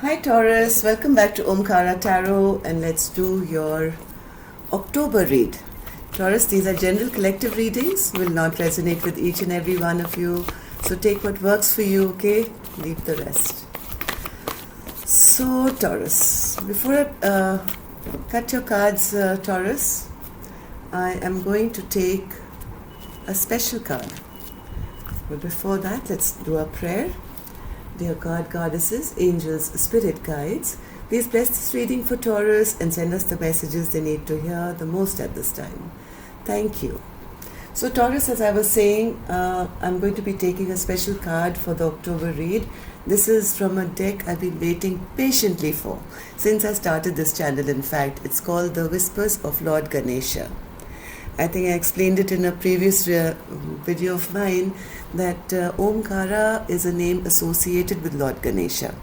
Hi Taurus, welcome back to Omkara Tarot, and let's do your October read. Taurus, these are general collective readings, will not resonate with each and every one of you. So take what works for you, okay? Leave the rest. So Taurus, before I cut your cards, Taurus, I am going to take a special card. But before that, let's do a prayer. Dear God, Goddesses, Angels, Spirit Guides, please bless this reading for Taurus and send us the messages they need to hear the most at this time. Thank you. So Taurus, as I was saying, I'm going to be taking a special card for the October read. This is from a deck I've been waiting patiently for since I started this channel. In fact, it's called The Whispers of Lord Ganesha. I think I explained it in a previous video of mine that Omkara is a name associated with Lord Ganesha.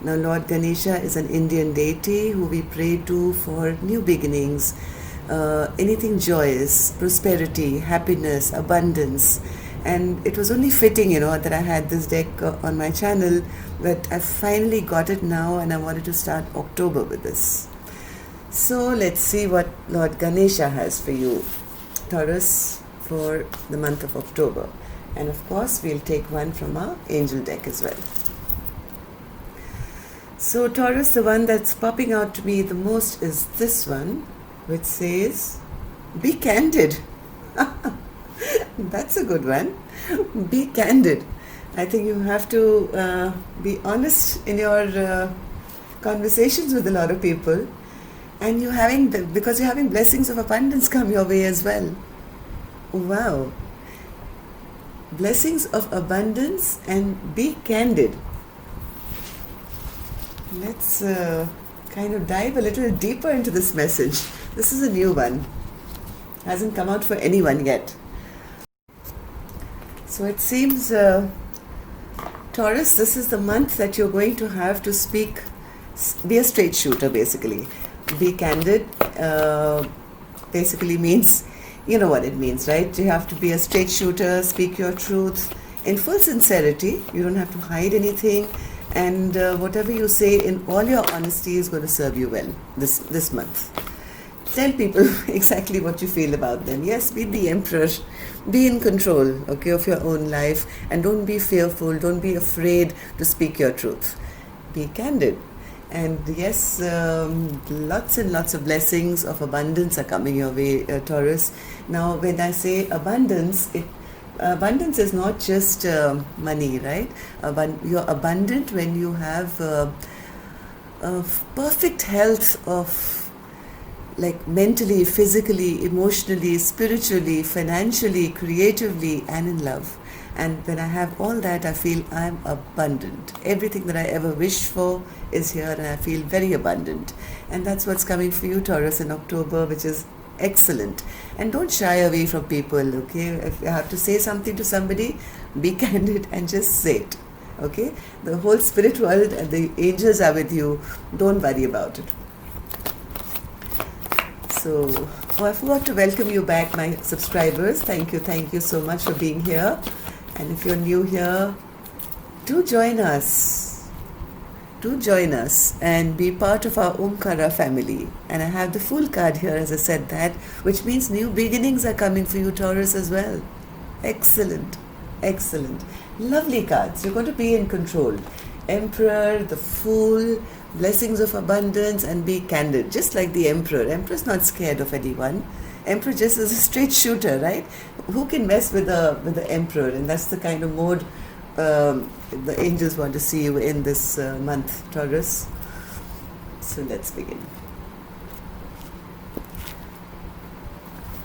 Now, Lord Ganesha is an Indian deity who we pray to for new beginnings, anything joyous, prosperity, happiness, abundance. And it was only fitting, that I had this deck on my channel, but I finally got it now and I wanted to start October with this. So let's see what Lord Ganesha has for you, Taurus, for the month of October. And of course, we'll take one from our angel deck as well. So Taurus, the one that's popping out to me the most is this one, which says, be candid. That's a good one. Be candid. I think you have to be honest in your conversations with a lot of people. And because you're having blessings of abundance come your way as well. Wow. Blessings of abundance and be candid. Let's kind of dive a little deeper into this message. This is a new one. Hasn't come out for anyone yet. So it seems, Taurus, this is the month that you're going to have to be a straight shooter basically. Be candid basically means, you know what it means, right? You have to be a straight shooter, speak your truth in full sincerity. You don't have to hide anything, and whatever you say in all your honesty is going to serve you well this month. Tell people exactly what you feel about them. Yes, be the emperor. Be in control, okay, of your own life, and don't be fearful. Don't be afraid to speak your truth. Be candid. And yes, lots and lots of blessings of abundance are coming your way, Taurus. Now, when I say abundance, abundance is not just money, right? You're abundant when you have perfect health of, like, mentally, physically, emotionally, spiritually, financially, creatively, and in love. And when I have all that, I feel I'm abundant. Everything that I ever wished for is here, and I feel very abundant. And that's what's coming for you, Taurus, in October, which is excellent. And don't shy away from people, okay? If you have to say something to somebody, be candid and just say it, okay? The whole spirit world and the angels are with you. Don't worry about it. So, I forgot to welcome you back, my subscribers. Thank you so much for being here. And if you're new here, do join us. Do join us and be part of our Omkara family. And I have the full card here, as I said that, which means new beginnings are coming for you, Taurus, as well. Excellent. Excellent. Lovely cards. You're going to be in control. Emperor, the Fool, blessings of abundance, and be candid. Just like the Emperor. Emperor's not scared of anyone. Emperor just is a straight shooter, right? Who can mess with the Emperor? And that's the kind of mode the angels want to see you in this month, Taurus. So let's begin.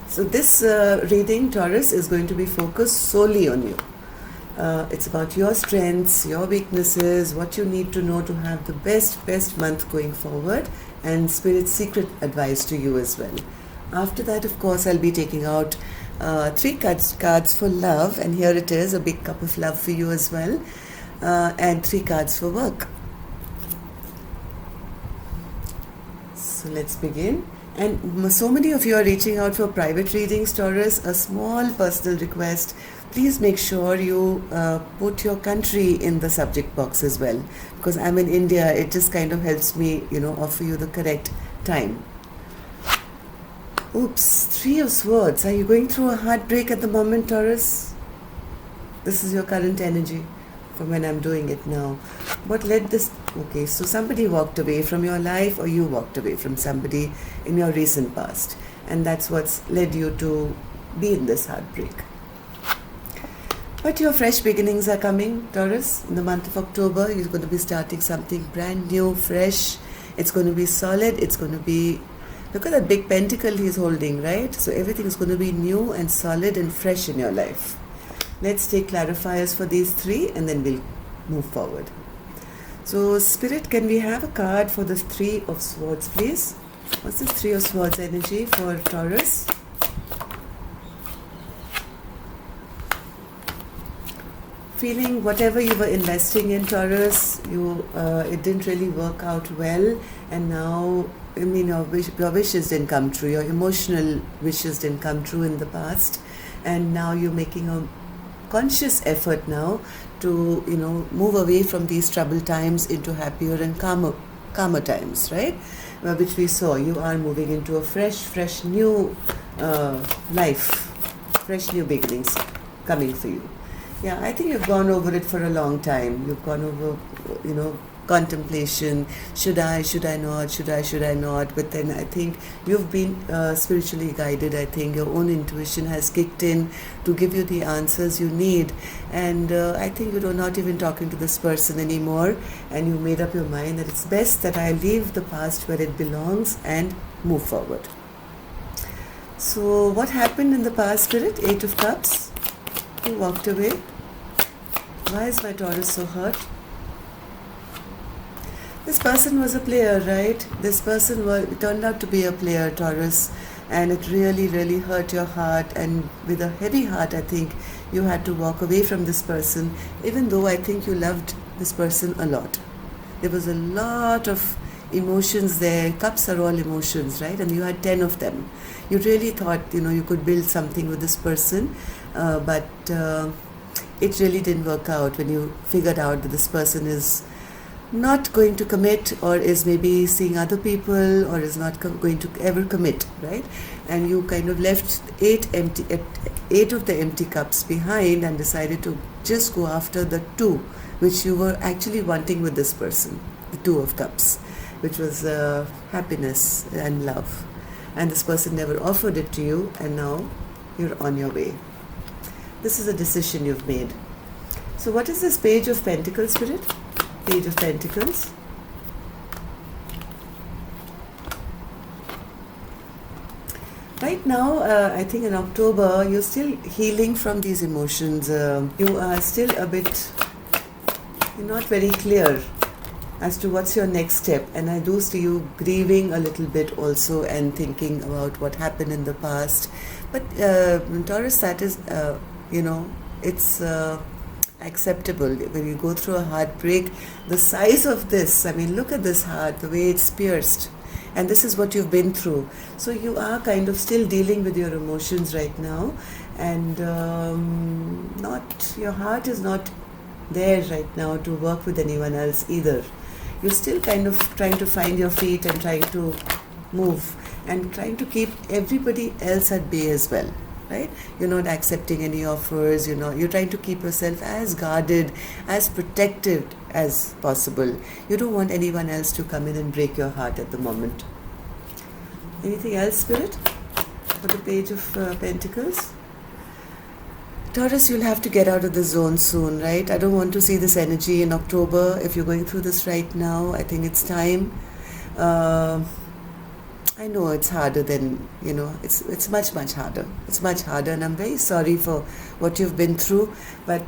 So this reading, Taurus, is going to be focused solely on you. It's about your strengths, your weaknesses, what you need to know to have the best month going forward, and Spirit's secret advice to you as well. After that, of course, I'll be taking out 3 cards for love, and here it is, a big cup of love for you as well, and 3 cards for work. So let's begin. And so many of you are reaching out for private readings, Taurus. A small personal request. Please make sure you put your country in the subject box as well. Because I'm in India, it just kind of helps me, offer you the correct time. Oops, Three of Swords. Are you going through a heartbreak at the moment, Taurus? This is your current energy from when I'm doing it now. What led this? Okay, so somebody walked away from your life, or you walked away from somebody in your recent past, and that's what's led you to be in this heartbreak. But your fresh beginnings are coming, Taurus. In the month of October, you're going to be starting something brand new, fresh. It's going to be solid. It's going to be, look at that big pentacle he's holding, right? So everything is going to be new and solid and fresh in your life. Let's take clarifiers for these three and then we'll move forward. So, Spirit, can we have a card for the Three of Swords, please? What's this Three of Swords energy for Taurus? Feeling whatever you were investing in, Taurus, it didn't really work out well, and now, your wishes didn't come true, your emotional wishes didn't come true in the past, and now you're making a conscious effort now to move away from these troubled times into happier and calmer times, right? Which we saw. You are moving into a fresh new life, fresh new beginnings coming for you. Yeah, I think you've gone over it for a long time. You've gone over contemplation. Should I not? But then I think you've been spiritually guided. I think your own intuition has kicked in to give you the answers you need, and I think you're not even talking to this person anymore, and you made up your mind that it's best that I leave the past where it belongs and move forward. So what happened in the past, Spirit? Eight of Cups. Who walked away? Why is my Taurus so hurt? This person was a player, right? This person turned out to be a player, Taurus, and it really hurt your heart, and with a heavy heart, I think you had to walk away from this person, even though I think you loved this person a lot. There was a lot of emotions there. Cups are all emotions, right? And you had 10 of them. You really thought, you could build something with this person, but it really didn't work out when you figured out that this person is not going to commit, or is maybe seeing other people, or is not going to ever commit, right? And you kind of left eight of the empty cups behind and decided to just go after the two which you were actually wanting with this person, the Two of Cups, which was happiness and love. And this person never offered it to you, and now you're on your way. This is a decision you've made. So what is this Page of Pentacles, Spirit? Page of Pentacles. Right now, I think in October, you're still healing from these emotions. You are still you're not very clear as to what's your next step. And I do see you grieving a little bit also and thinking about what happened in the past. But Taurus, that is, it's acceptable. When you go through a heartbreak, the size of this, look at this heart, the way it's pierced, and this is what you've been through. So you are kind of still dealing with your emotions right now, and your heart is not there right now to work with anyone else either. You're still kind of trying to find your feet and trying to move and trying to keep everybody else at bay as well. Right? You're not accepting any offers, you're trying to keep yourself as guarded, as protected as possible. You don't want anyone else to come in and break your heart at the moment. Anything else, Spirit, for the Page of Pentacles? Taurus, you'll have to get out of the zone soon, right? I don't want to see this energy in October. If you're going through this right now, I think it's time. I know it's harder than, it's much harder. It's much harder, and I'm very sorry for what you've been through, but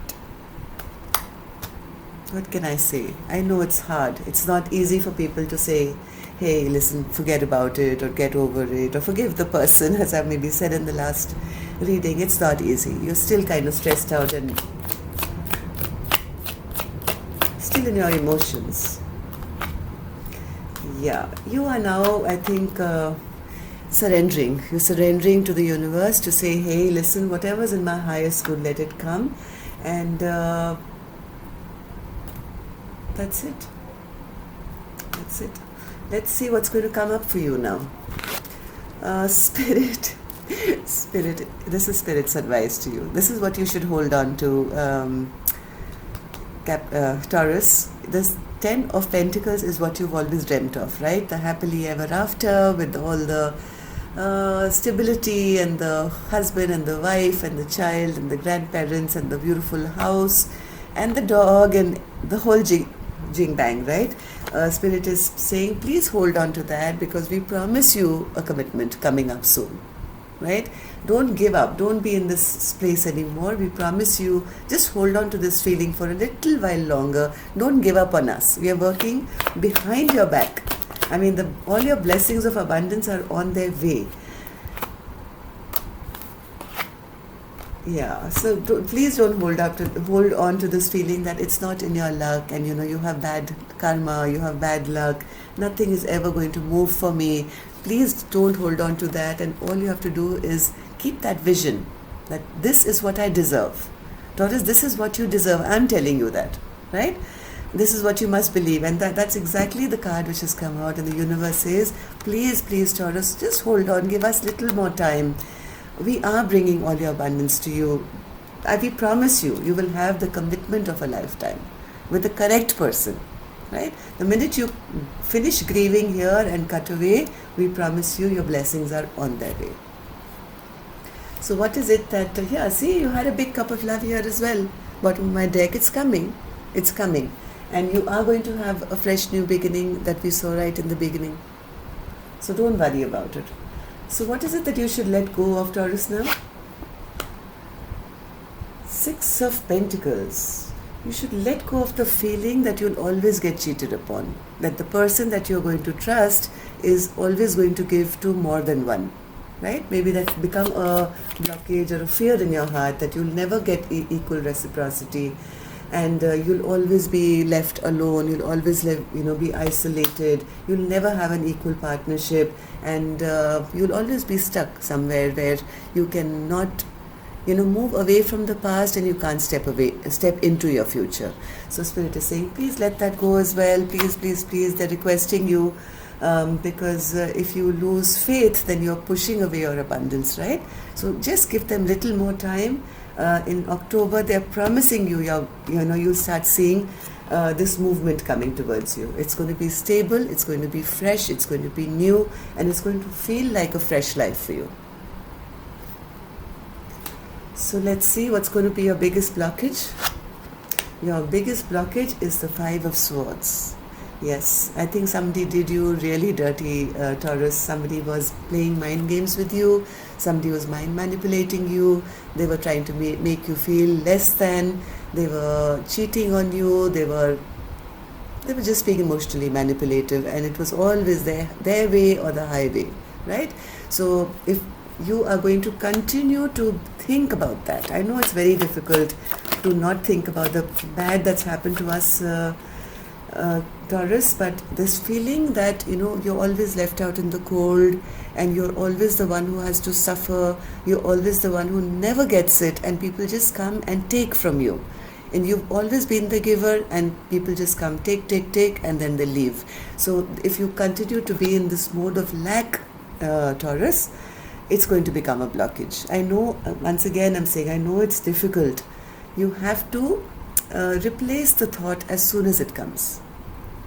what can I say? I know it's hard. It's not easy for people to say, hey, listen, forget about it, or get over it, or forgive the person, as I maybe said in the last reading. It's not easy. You're still kind of stressed out and still in your emotions. Yeah, you are now, I think, surrendering. You're surrendering to the universe to say, hey, listen, whatever's in my highest good, let it come. And that's it. That's it. Let's see what's going to come up for you now. Spirit, this is Spirit's advice to you. This is what you should hold on to, Taurus. This 10 of Pentacles is what you've always dreamt of, right? The happily ever after with all the stability and the husband and the wife and the child and the grandparents and the beautiful house and the dog and the whole jing bang, right? Spirit is saying, please hold on to that, because we promise you a commitment coming up soon, right? Don't give up. Don't be in this place anymore. We promise you, just hold on to this feeling for a little while longer. Don't give up on us. We are working behind your back. I mean, all your blessings of abundance are on their way. Yeah, so please don't hold on to this feeling that it's not in your luck, and you have bad karma, you have bad luck, nothing is ever going to move for me. Please don't hold on to that, and all you have to do is keep that vision that this is what I deserve. Taurus, this is what you deserve. I'm telling you that, right? This is what you must believe, and that's exactly the card which has come out, and the universe says, please, Taurus, just hold on, give us little more time. We are bringing all your abundance to you. We promise you, you will have the commitment of a lifetime with the correct person, right? The minute you finish grieving here and cut away, we promise you your blessings are on their way. So what is it that, see, you had a big cup of love here as well. Bottom of my deck, it's coming. And you are going to have a fresh new beginning that we saw right in the beginning. So don't worry about it. So what is it that you should let go of, Taurus, now? 6 of Pentacles. You should let go of the feeling that you'll always get cheated upon. That the person that you're going to trust is always going to give to more than one. Right? Maybe that's become a blockage or a fear in your heart that you'll never get equal reciprocity. And you'll always be left alone, you'll always be isolated, you'll never have an equal partnership, and you'll always be stuck somewhere where you cannot move away from the past, and you can't step into your future. So Spirit is saying, please let that go as well. Please, they're requesting you, because if you lose faith, then you're pushing away your abundance, right? So just give them little more time. In October, they're promising you, you'll start seeing this movement coming towards you. It's going to be stable, it's going to be fresh, it's going to be new, and it's going to feel like a fresh life for you. So let's see what's going to be your biggest blockage. Your biggest blockage is the 5 of Swords. Yes, I think somebody did you really dirty, Taurus. Somebody was playing mind games with you. Somebody was mind manipulating you. They were trying to make you feel less than. They were cheating on you. They were just being emotionally manipulative, and it was always their way or the highway, right? So if you are going to continue to think about that, I know it's very difficult to not think about the bad that's happened to us, Taurus, but this feeling that you're always left out in the cold, and you're always the one who has to suffer, you're always the one who never gets it, and people just come and take from you, and you've always been the giver, and people just come, take, and then they leave. So if you continue to be in this mode of lack, Taurus, it's going to become a blockage. I know, once again I'm saying, I know it's difficult. You have to replace the thought as soon as it comes.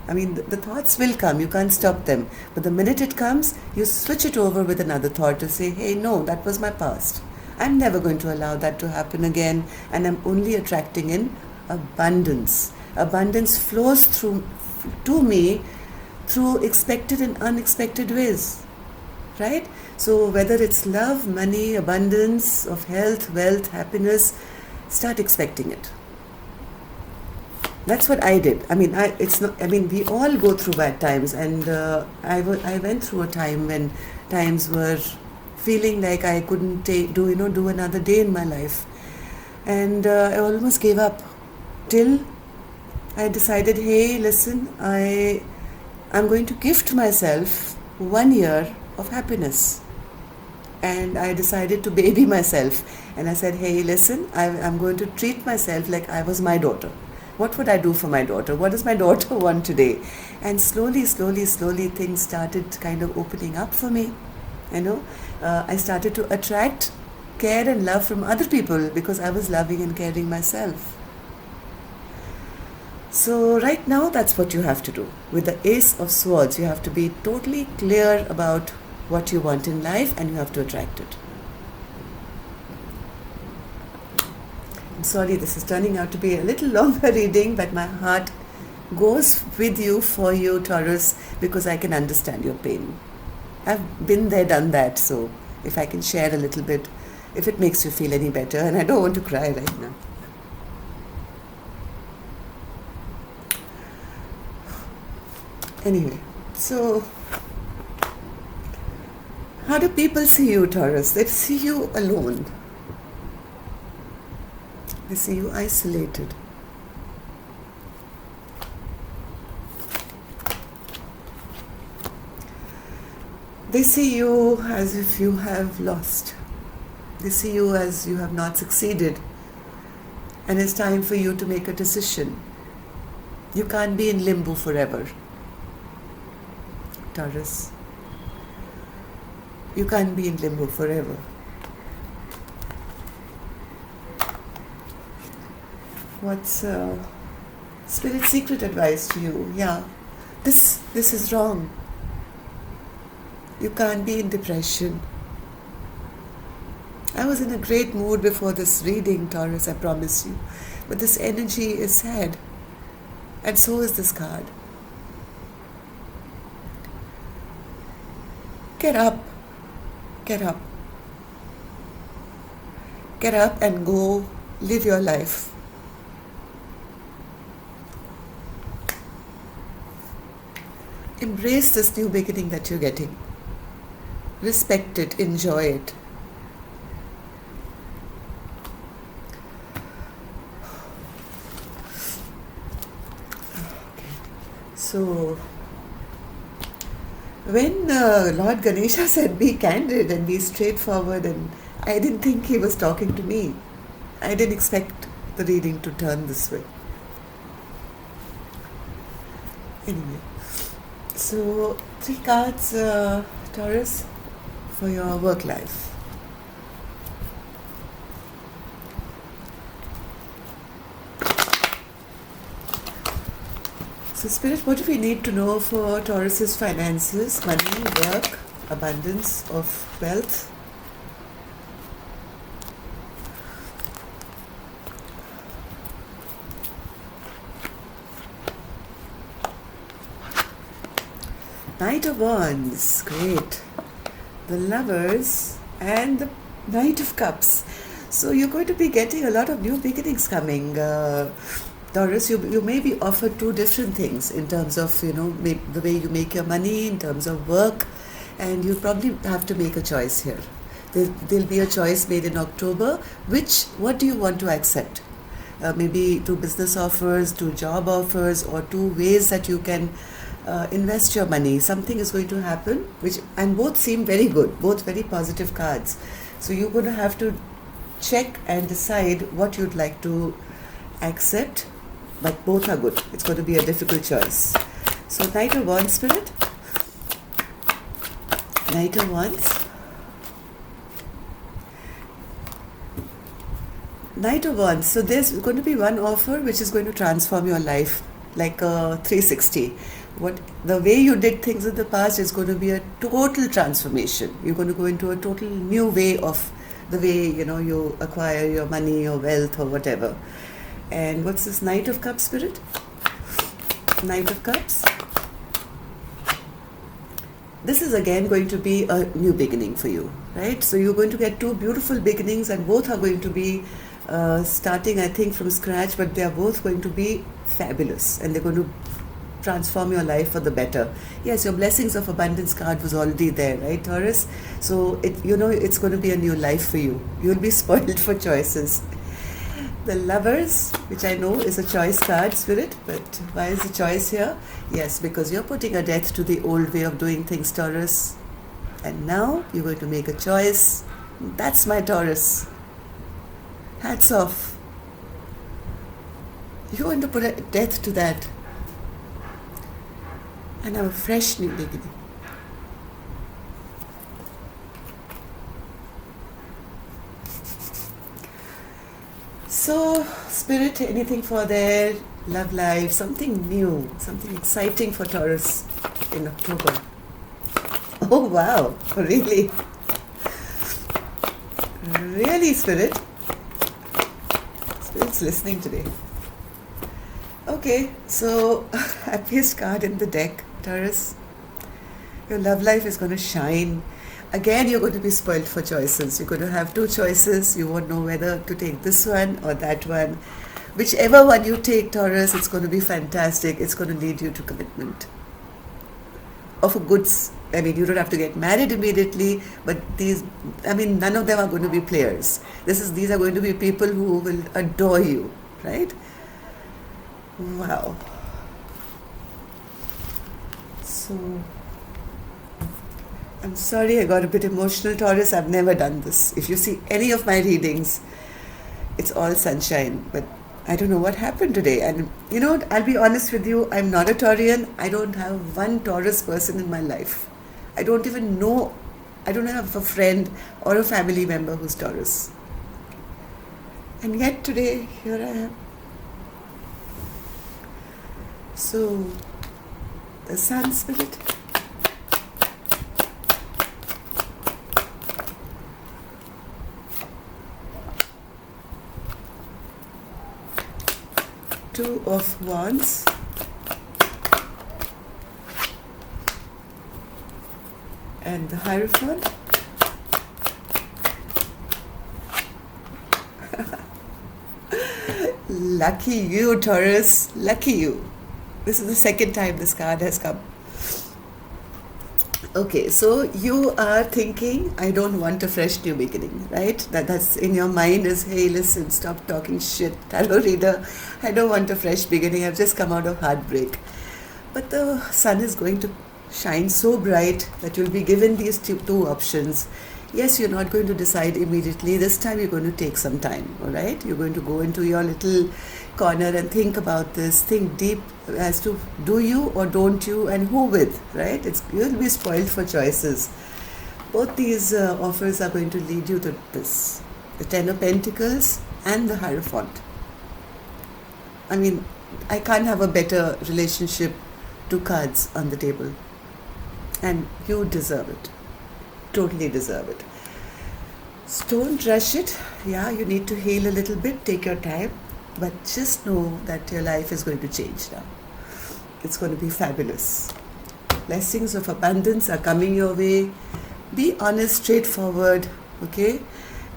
I mean, the thoughts will come, you can't stop them. But the minute it comes, you switch it over with another thought to say, hey, no, that was my past. I'm never going to allow that to happen again, and I'm only attracting in abundance. Abundance flows to me through expected and unexpected ways, right? So whether it's love, money, abundance of health, wealth, happiness, start expecting it. That's what I did. I mean, we all go through bad times, and I went through a time when times were feeling like I couldn't do another day in my life, and I almost gave up till I decided, hey, listen, I'm going to gift myself 1 year of happiness. and I decided to baby myself. And I said, hey, listen, I'm going to treat myself like I was my daughter. What would I do for my daughter? What does my daughter want today? And slowly, things started kind of opening up for me. I started to attract care and love from other people because I was loving and caring myself. So right now, that's what you have to do. With the Ace of Swords, you have to be totally clear about what you want in life and you have to attract it. I'm sorry, this is turning out to be a little longer reading, but my heart goes with you, for you, Taurus, because I can understand your pain. I've been there, done that, so if I can share a little bit, if it makes you feel any better, and I don't want to cry right now. Anyway, so how do people see you, Taurus? They see you alone. They see you isolated. They see you as if you have lost. They see you as you have not succeeded. And it's time for you to make a decision. You can't be in limbo forever, Taurus. You can't be in limbo forever. What's Spirit secret advice to you? Yeah, this is wrong. You can't be in depression. I was in a great mood before this reading, Taurus, I promise you. But this energy is sad. And so is this card. Get up. Get up. Get up and go live your life. Embrace this new beginning that you're getting. Respect it, enjoy it. Okay. So, when Lord Ganesha said be candid and be straightforward, and I didn't think he was talking to me. I didn't expect the reading to turn this way. Anyway, so 3 cards, Taurus, for your work life. So Spirit, what do we need to know for Taurus's finances, money, work, abundance of wealth? Knight of Wands, great. The Lovers and the Knight of Cups. So you're going to be getting a lot of new beginnings coming. Taurus, you may be offered 2 different things in terms of, the way you make your money, in terms of work, and you probably have to make a choice here. There'll be a choice made in October. What do you want to accept? Maybe 2 business offers, 2 job offers, or 2 ways that you can invest your money. Something is going to happen, and both seem very good, both very positive cards. So you're going to have to check and decide what you'd like to accept, but both are good. It's going to be a difficult choice. So Knight of Wands, Spirit. Knight of Wands. Knight of Wands. So there's going to be one offer which is going to transform your life like a 360. The way you did things in the past is going to be a total transformation. You're going to go into a total new way of the way you acquire your money or wealth or whatever. And what's this Knight of Cups, Spirit? Knight of Cups. This is again going to be a new beginning for you, right? So you're going to get 2 beautiful beginnings, and both are going to be starting, I think, from scratch, but they are both going to be fabulous, and they're going to transform your life for the better. Yes, your blessings of abundance card was already there, right, Taurus? So it's going to be a new life for you. You'll be spoiled for choices. The Lovers, which I know is a choice card, Spirit, but why is the choice here? Yes, because you're putting a death to the old way of doing things, Taurus. And now you're going to make a choice. That's my Taurus. Hats off. You're going to put a death to that and have a fresh new beginning. So, Spirit, anything for their love life, something new, something exciting for Taurus in October. Oh wow, really? Really, Spirit? Spirit's listening today. Okay, so happiest card in the deck, Taurus. Your love life is going to shine. Again, you're going to be spoiled for choices. You're going to have two choices. You won't know whether to take this one or that one. Whichever one you take, Taurus, it's going to be fantastic. It's going to lead you to commitment. Of a good, you don't have to get married immediately, but none of them are going to be players. These are going to be people who will adore you, right? Wow. So, I'm sorry I got a bit emotional, Taurus. I've never done this. If you see any of my readings, it's all sunshine. But I don't know what happened today. And I'll be honest with you, I'm not a Taurian. I don't have one Taurus person in my life. I don't even know. I don't have a friend or a family member who's Taurus. And yet today, here I am. So, the Sun Spirit. Two of Wands. And the Hierophant. Lucky you, Taurus. Lucky you. This is the second time this card has come. Okay, so you are thinking, I don't want a fresh new beginning, right? That's in your mind is, hey, listen, stop talking shit, tarot reader. I don't want a fresh beginning. I've just come out of heartbreak. But the sun is going to shine so bright that you'll be given these two options. Yes, you're not going to decide immediately. This time you're going to take some time, all right? You're going to go into your little corner and think about this. Think deep as to do you or don't you and who with, right? You'll be spoiled for choices. Both these offers are going to lead you to this. The Ten of Pentacles and the Hierophant. I can't have a better relationship. Two cards on the table. And you deserve it. Totally deserve it. So don't rush it. Yeah, you need to heal a little bit. Take your time. But just know that your life is going to change now. It's going to be fabulous. Blessings of abundance are coming your way. Be honest, straightforward, okay?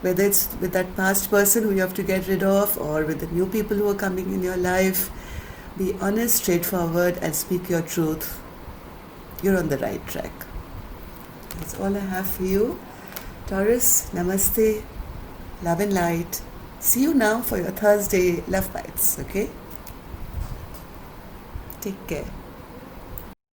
Whether it's with that past person who you have to get rid of or with the new people who are coming in your life, be honest, straightforward, and speak your truth. You're on the right track. That's all I have for you. Taurus, namaste, love and light. See you now for your Thursday love bites, okay? Take care.